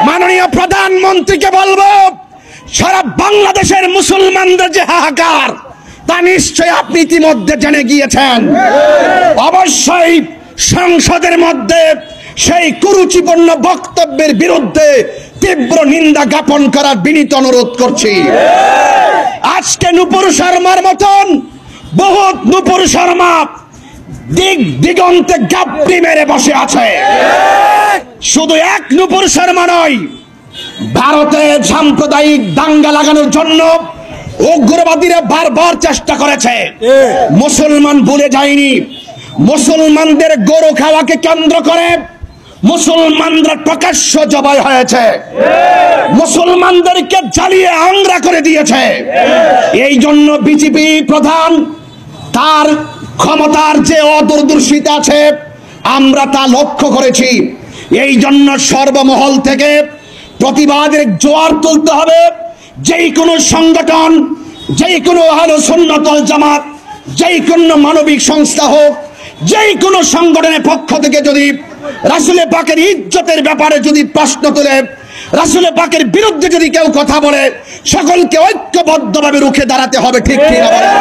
মাননীয় প্রধানমন্ত্রীকে বলবো, সারা বাংলাদেশের মুসলমানদের যে হাহাকার তা নিশ্চয়ই আপনি ইতিমধ্যে জেনে গিয়েছেন। অবশ্যই সংসদের মধ্যে সেই কুরুচিপূর্ণ বক্তব্যের বিরুদ্ধে তীব্র নিন্দা জ্ঞাপন করার বিনীত অনুরোধ করছি। আজকে নূপুর শর্মার মতন বহুত নূপুর শর্মা দিক দিগন্তে গাপ্পি মেরে বসে আছে। শুধু এক নূপুর শর্মা নয়, ভারতে সাম্প্রদায়িক দাঙ্গা লাগানোর জন্য উগ্রবাদীরা বারবার চেষ্টা করেছে। মুসলমান ভুলে যায়নি। মুসলমানদের গরু খাওয়াকে কেন্দ্র করে মুসলমানরা প্রকাশ্য জবাই হয়েছে, মুসলমানদেরকে জ্বালিয়ে আংরা করে দিয়েছে। এই জন্য বিজেপি প্রধান তার ক্ষমতার যে অদূরদর্শিতা আছে আমরা তা লক্ষ্য করেছি। এই জন্য সর্বমহল থেকে প্রতিবাদের জোয়ার তুলতে হবে। যেই কোনো সংগঠন, যেই কোনো আহলে সুন্নাত ওয়াল জামাত, যেই কোনো মানবিক সংস্থা হোক, যেই কোনো সংগঠনের পক্ষ থেকে যদি রাসূলে পাকের ইজ্জতের ব্যাপারে যদি প্রশ্ন তোলে, রাসূলে পাকের বিরুদ্ধে যদি কেউ কথা বলে, সকলকে ঐক্যবদ্ধভাবে রুখে দাঁড়াতে হবে। ঠিক কিনা বলেন?